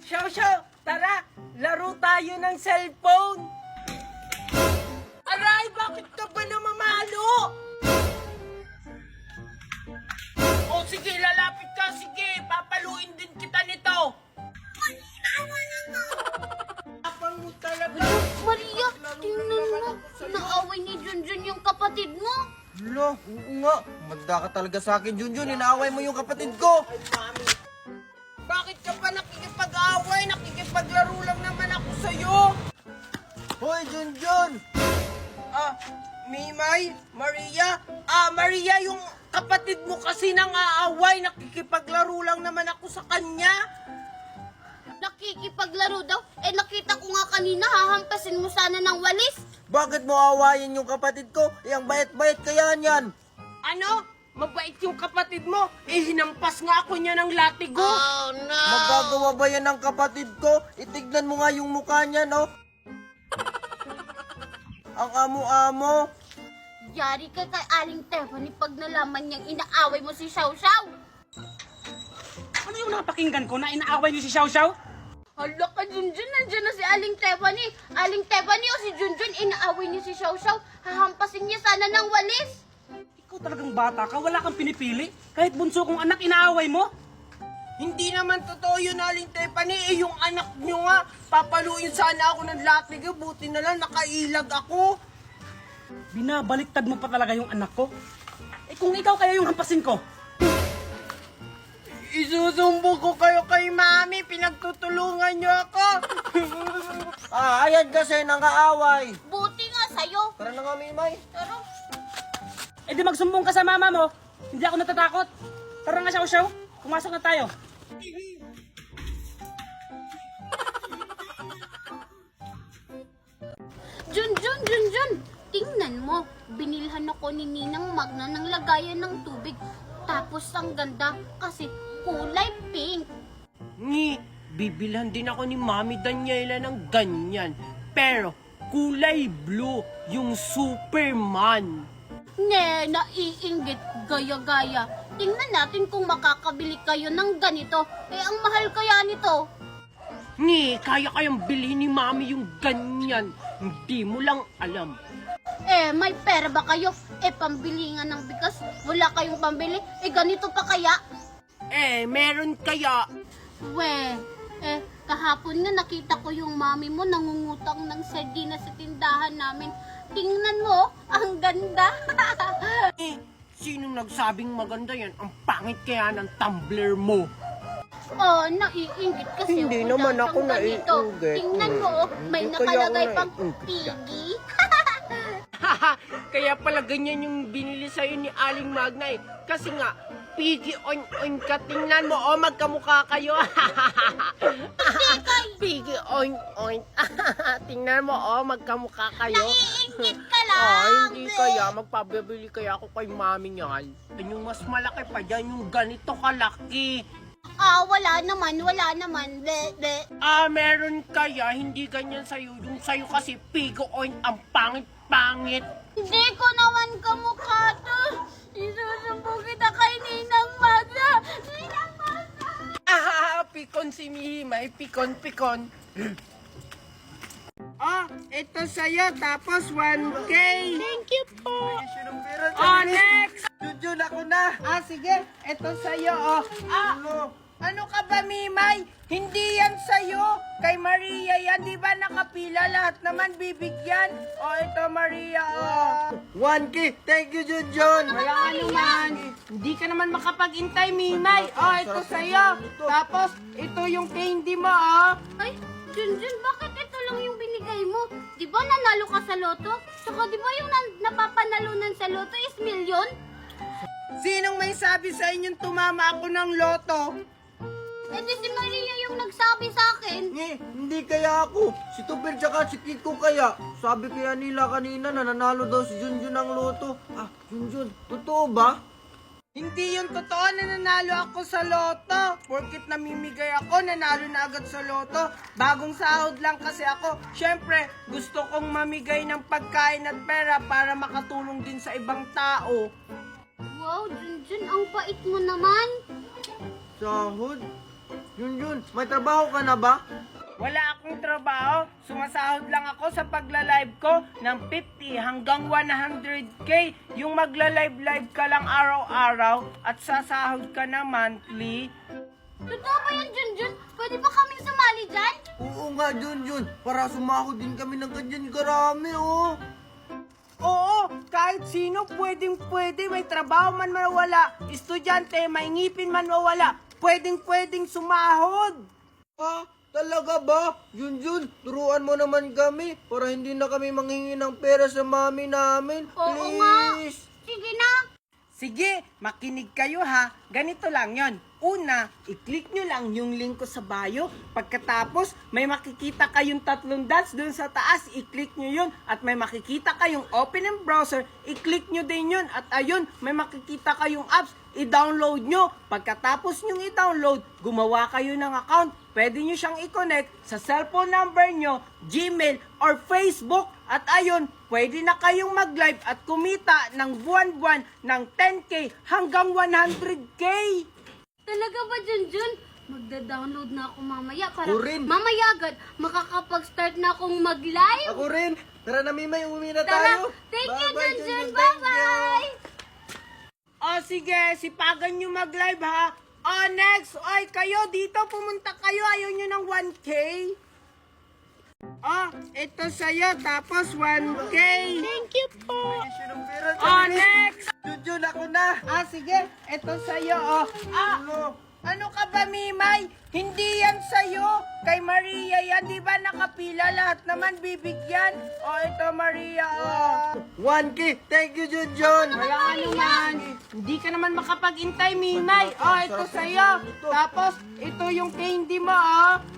Shaw, tara! Laro tayo ng cellphone! Aray, bakit ka ba namamalo? O sige, lalapit ka, sige! Papaluin din kita nito! Apang mo talaga! Maria, tingnan mo. Naaway ni Junjun yung kapatid mo. Lo, oo nga. Magda ka talaga sa akin, Junjun. Inaaway mo yung kapatid ko. Bakit ka pa nakikipag-away? Nakikipaglaro lang naman ako sa'yo! Hoy, Junjun! Mimay? Maria? Maria, yung kapatid mo kasi nang aaway, nakikipaglaro lang naman ako sa kanya. Nakikipaglaro daw. Nakita ko nga kanina, hahampasin mo sana ng walis. Bakit mo awayin yung kapatid ko? Yang bait-bait kaya niyan. Ano? Mabait yung kapatid mo? Hinampas nga ako niya ng latigo. Oh, no. Magagawa ba yan ng kapatid ko? Itignan mo nga yung mukha niya, no? Ang amo-amo. Yari ka kay Aling Tiffany pag nalaman niyang inaaway mo si Xiao Xiao. Ano yung napakinggan ko na inaaway niyo si Xiao Xiao? Hala ka, Junjun, nandiyan na si Aling Tiffany. Aling Tiffany o si Junjun, inaaway niya si Xiao Xiao. Hahampasin niya sana ng walis. Ikaw talagang bata ka, wala kang pinipili. Kahit bunso kong anak, inaaway mo. Hindi naman totoo yun, Aling Tiffany. Yung anak nyo nga, papaluin sana ako ng latigo. Buti na lang, nakailag ako. Binabaliktad mo pa talaga yung anak ko. Kung ikaw kaya yung hampasin ko. Isusumbo ko kayo kay Mami. Pinagtutulungan nyo ako. Ayan kasi nang-aaway. Buti nga sa'yo. Tara na nga, Mimay. Pero, Di magsumbong ka sa mama mo. Hindi ako natatakot. Tara nga Xiao Xiao, pumasok na tayo. Junjun, tingnan mo. Binilhan ako ni Ninang Magna ng lagayan ng tubig. Tapos ang ganda kasi kulay pink. Bibilhan din ako ni Mami Daniela ng ganyan. Pero, kulay blue, yung Superman. Naiinggit, gaya-gaya. Tingnan natin kung makakabili kayo ng ganito. Ang mahal kaya nito. Kaya kayang bilhin ni Mami yung ganyan. Hindi mo lang alam. May pera ba kayo? Pambili nga ng bigas. Wala kayong pambili. Ganito pa kaya? Meron kaya. Kahapon nga nakita ko yung mami mo nangungutang ng sardinas sa tindahan namin. Tingnan mo, ang ganda. Sinong nagsabing maganda yan? Ang pangit kaya ng tumbler mo. Naiinggit kasi Hindi ako naman lahat ako ng ganito. naiinggit. Tingnan mo, may Hindi kaya ako nakalagay pang naiinggit. piggy. Kaya pala ganyan yung binili sa'yo ni Aling Magna eh. Kasi nga, piggy oin ka. Tingnan mo, magkamukha kayo. Piggy oin. Tingnan mo, magkamukha kayo. Naiinggit ka lang. Hindi kaya. Magpabibili kaya ako kay Mami niyan. Yung mas malaki pa dyan, yung ganito kalaki. Wala naman. Meron kaya, hindi ganyan sa'yo. Yung sa'yo kasi, piggy oin, ang pangit-pangit. Hindi ko naman kamukha to. Isusumbong kita kay Ninang Magna. Ninang Magna. Pikon si Mihimay. Pikon. Ito sa'yo. Tapos 1K. Thank you po. Next! Junjun, ako na. Sige. Ito sa'yo, Ano ka ba, Mimay? Hindi yan sa'yo. Kay Maria yan. Di ba nakapila? Lahat naman bibigyan. Ito, Maria, 1K. Thank you, Junjun. Wala naman. Hindi ka naman makapag-intay, Mimay. Ito sa'yo. Tapos, ito yung candy mo, Ay, Junjun, bakit ito lang yung binigay mo? Di ba nanalo ka sa loto? Saka di ba yung napapanalunan sa loto is milyon? Sinong may sabi sa inyong tumama ako ng loto? Di si Maria yung nagsabi sa akin. Hindi kaya ako. Si Tupir tsaka si Kiko kaya. Sabi kaya nila kanina na nanalo daw si Junjun ng loto. Junjun, totoo ba? Hindi yung totoo na nanalo ako sa loto. Porkit namimigay ako, nanalo na agad sa loto. Bagong sahod lang kasi ako. Siyempre, gusto kong mamigay ng pagkain at pera para makatulong din sa ibang tao. Wow, Junjun, ang bait mo naman. Sahod? Junjun, may trabaho ka na ba? Wala akong trabaho. Sumasahod lang ako sa pagla-live ko ng 50 hanggang 100k. Yung magla-live ka lang araw-araw at sasahod ka na monthly. Totoo ba yan, Junjun? Pwede ba kaming sumali dyan? Oo nga, Junjun. Para sumahod din kami ng ganyan karami, oh. Oo, kahit sino pwedeng may trabaho man mawala, estudyante, may ngipin man mawala, pwedeng sumahod. Ah, talaga ba? Junjun, turuan mo naman kami para hindi na kami manghingi ng pera sa mami namin. Oo nga. Please. Sige na. Sige, makinig kayo ha. Ganito lang yon. Una, i-click nyo lang yung link ko sa bio. Pagkatapos, may makikita kayong 3 dots dun sa taas. I-click nyo yun. At may makikita kayong open in browser. I-click nyo din yun. At ayun, may makikita kayong apps. I-download nyo. Pagkatapos nyo i-download, gumawa kayo ng account. Pwede nyo siyang i-connect sa cellphone number nyo, Gmail, or Facebook. At ayun, pwede na kayong mag-live at kumita ng buwan-buwan ng 10k hanggang 100k. Talaga ba, Junjun? Magda-download na ako mamaya para Ako rin. mamaya agad makakapag-start na akong mag-live. Ako rin. Tara na, Mimay, uwi na Tara, tayo. thank you, Bye-bye, Junjun. Thank you. Bye-bye. O sige, sipagan nyo mag-live ha. O next, oy kayo dito, pumunta kayo. Ayaw nyo ng 1k. O, ito sa'yo, tapos 1k. Thank you po. Issue ng pera, O next. Junjun, ako na. Sige, ito sa'yo, ano ka ba, Mimay? Hindi yan sa'yo. Kay Maria yan, di ba nakapila? Lahat naman bibigyan. O, ito Maria, 1K. Thank you, Junjun. Walang anuman. Hindi ka naman makapag-intay, Mimay. O, ito sa'yo. Tapos, ito yung candy mo,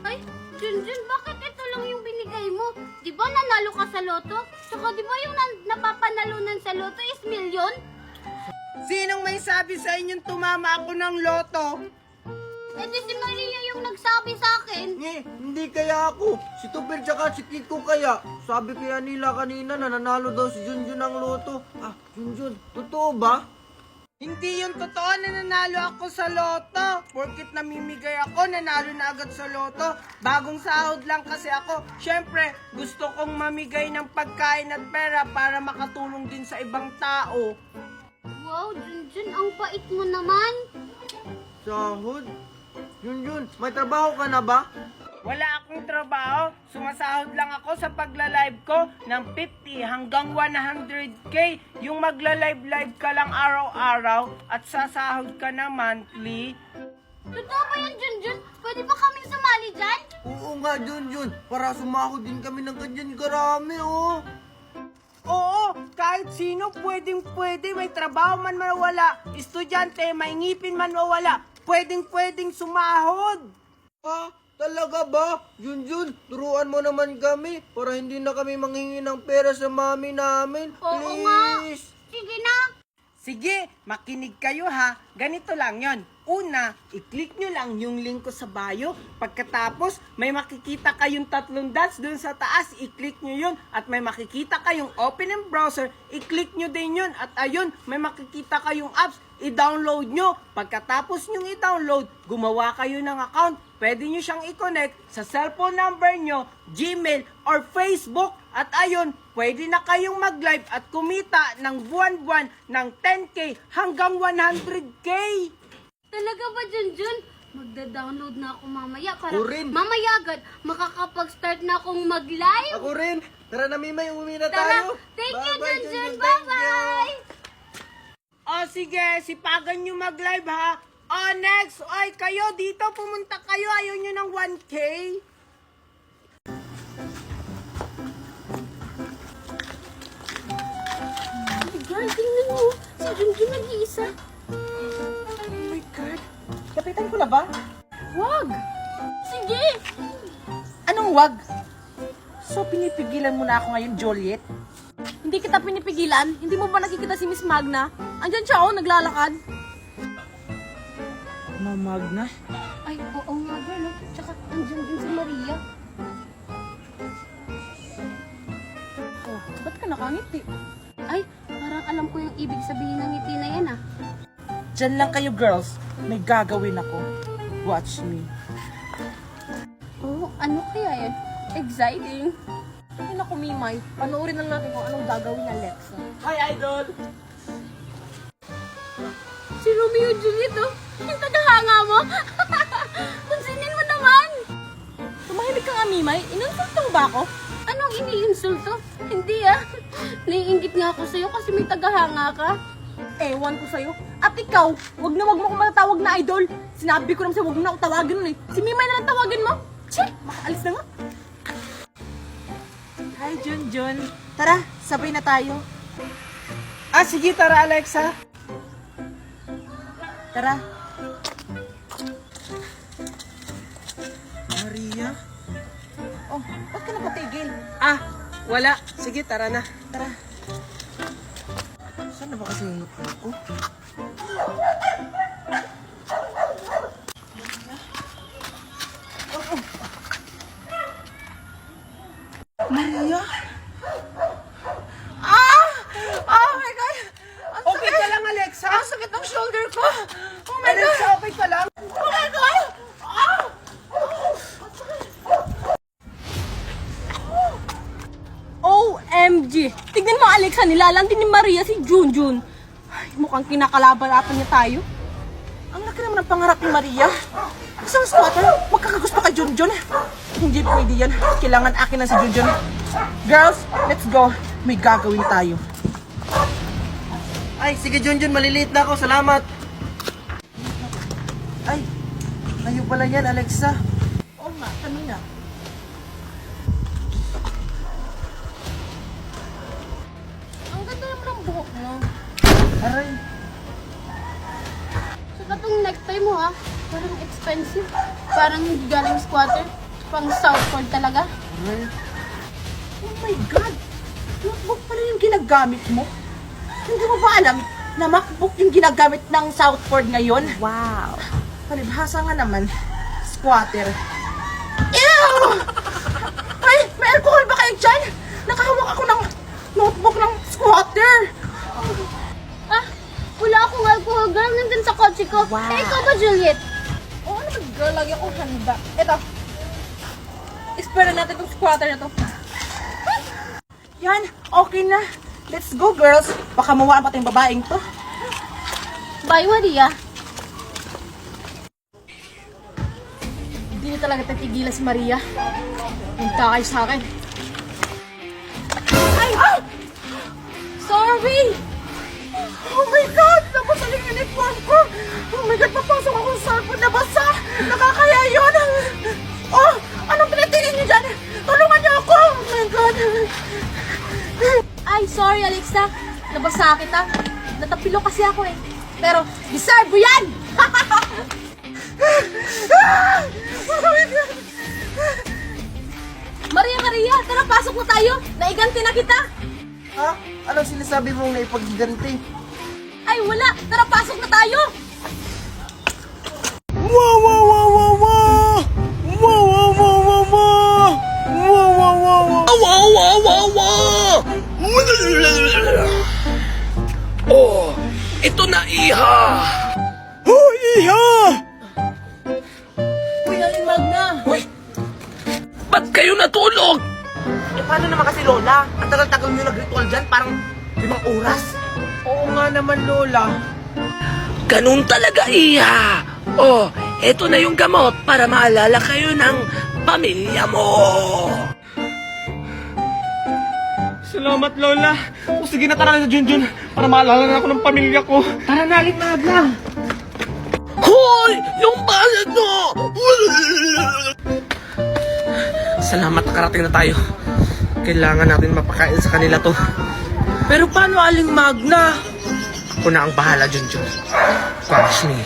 Ay, Junjun, bakit ito lang yung binigay mo? Di ba nanalo ka sa loto? Saka di ba yung napapanalunan sa loto is milyon? Sinong may sabi sa inyong tumama ako ng loto? Eh di si Maria yung nagsabi sa akin. Hindi kaya ako. Si Tupir tsaka si Kiko kaya. Sabi kaya nila kanina na nanalo daw si Junjun ng loto. Ah, Junjun, totoo ba? Hindi yung totoo na nanalo ako sa loto. Porkit namimigay ako, nanalo na agad sa loto. Bagong sahod lang kasi ako. Siyempre, gusto kong mamigay ng pagkain at pera para makatulong din sa ibang tao. Wow, Junjun, ang bait mo naman. Sahod? Junjun, may trabaho ka na ba? Wala akong trabaho. Sumasahod lang ako sa pagla-live ko ng 50 hanggang 100k. Yung magla-live ka lang araw-araw at sasahod ka na monthly. Totoo ba yan, Junjun? Pwede ba kaming sumali dyan? Oo nga, Junjun. Para sumahod din kami ng ganyan karami, oh. Oo, kahit sino pwedeng may trabaho man mawala, estudyante, may ngipin man mawala, pwedeng sumahod. Ah, talaga ba? Junjun, turuan mo naman kami para hindi na kami manghingi ng pera sa mami namin. Oo nga. Please. Sige na. Sige, makinig kayo ha. Ganito lang yon. Una, i-click nyo lang yung link ko sa bio. Pagkatapos, may makikita kayong 3 dots dun sa taas. I-click nyo yun. At may makikita kayong open in browser. I-click nyo din yun. At ayun, may makikita kayong apps. I-download nyo. Pagkatapos nyo i-download, gumawa kayo ng account. Pwede nyo siyang i-connect sa cellphone number nyo, Gmail, or Facebook. At ayun, pwede na kayong mag-live at kumita ng buwan-buwan ng 10k hanggang 100k. Talaga ba, Junjun? Magda-download na ako mamaya para Ako rin. mamaya agad makakapag-start na akong mag-live. Ako rin. Tara na, Mimay, uwi na Tara, tayo. thank you, Bye-bye, Junjun. Thank you. Bye-bye. O sige, sipagan nyo mag-live ha. O next, oy kayo dito, pumunta kayo. Ayaw nyo ng 1k. Girl, tingnan mo. Si Junjun nag-iisa. Oh my God. Kapitan ko na ba? Wag! Sige. Anong wag? So, pinipigilan mo na ako ngayon, Juliet? Hindi kita pinipigilan. Hindi mo ba nakikita si Miss Magna? Andyan siya, oh, naglalakad. Magna? Ay, oo nga, girl. No? Tsaka, andyan din si Maria. Oh, ba't ka nakangiti? Ay, parang alam ko yung ibig sabihin ng ngiti na yan, ah. Diyan lang kayo, girls. May gagawin ako. Watch me. Ano kaya yan? Exciting. Ay naku, Mimay. Panoorin lang natin kung anong gagawin ni Alexa. Hi, Idol! Si Romeo and Juliet, oh. Yung tagahanga mo. Pansinin mo naman. Tumahimik ka nga, Mimay. Inunsulto mo ba ako? Anong iniinsulto? Hindi ah. Naiingit nga ako sa'yo kasi may tagahanga ka. Ewan ko sa'yo. At ikaw, wag mo akong matatawag na idol. Sinabi ko naman sa'yo, wag mo na ako tawagin nun eh. Si Mimay na lang tawagin mo. Che, makaalis na nga. Hi, Junjun. Tara, sabay na tayo. Sige, tara, Alexa. Tara. Maria? Oh, ba't ka napatigil? Wala. Sige, tara na. Tara. Saan na ba kasi yung notebook ko? Maria? Oh my God! Okay ka lang, Alexa? Ang sakit ng shoulder ko! Oh my Alexa, okay ka lang? Oh my God! OMG! Tignan mo, Alexa, nilalandi ni Maria si Junjun. Ay, mukhang kinakalaban-apan niya tayo. Ang laki naman ng pangarap ni Maria. Isang squatter, magkakagusto kay Junjun. Hindi pwede yan. Kailangan akin na si Junjun. Girls, let's go. May gagawin tayo. Ay, sige Junjun, maliliit na ako. Salamat. Ay, kayo pala yan, Alexa. Oo nga, kami na. Ang ganda naman ng buhok mo. Aray. Saka tong necktie mo ha. Parang expensive. Parang hindi galing squatter. Pang Southport talaga. Aray. Oh my God! Notebook pala yung ginagamit mo? Hindi mo ba alam na MacBook yung ginagamit ng Southport ngayon? Wow! Palibhasa nga naman, squatter. Ew! Ay, may alcohol ba kayo dyan? Nakahawak ako ng notebook ng squatter. Wala akong alcohol girl. Nandun sa kotse ko. Wow. Eh, ikaw ba, Juliet? Oo naman girl, lagi akong handa. Eto, espera natin itong squatter na to. Yan, okay na. Let's go girls. Baka mawaan pa tayong babaeng to. Bye, Maria. Hindi na talaga tatigilan si Maria. Punta kayo sa akin. Ay! Ay! Sorry! Oh my God! Nabasa yung uniform ko! Oh my God! Papasok ako sa sarpod na basa! Nakakaya yun! Oh! Anong tinitingin niyo dyan? Tulungan niyo ako! Oh my God! Ay, sorry Alexa. Nabasa kita. Natapilo kasi ako eh. Pero, deserve mo yan! Oh my God! Maria, tara pasok na tayo. Naiganti na kita. Ha? Anong sinasabi mong naipagganti? Ay, wala. Tara pasok na tayo. Wow, wow, wow, wow, wow! Wow, wow, wow, wow, wow! Wow, wow, wow, wow! Wow, wow, wow, wow! Oh, ito na iha! Oh, iha! Uy, Aling Magna. Uy, ba't kayo natulog? Eh, paano naman kasi, Lola? Ang tagal-tagal nyo nag-ritual dyan, parang 5 oras. Oo nga naman, Lola. Ganun talaga iha! Oh, ito na yung gamot para maalala kayo ng pamilya mo! Salamat, Lola. O sige na, tara na, Junjun, para maalala na ako ng pamilya ko. Tara na, Aling Magna. Hoy! Yung bayad mo! Salamat, nakarating na tayo. Kailangan natin mapakain sa kanila to. Pero paano, Aling Magna? Ako na ang bahala, Junjun. Promise me.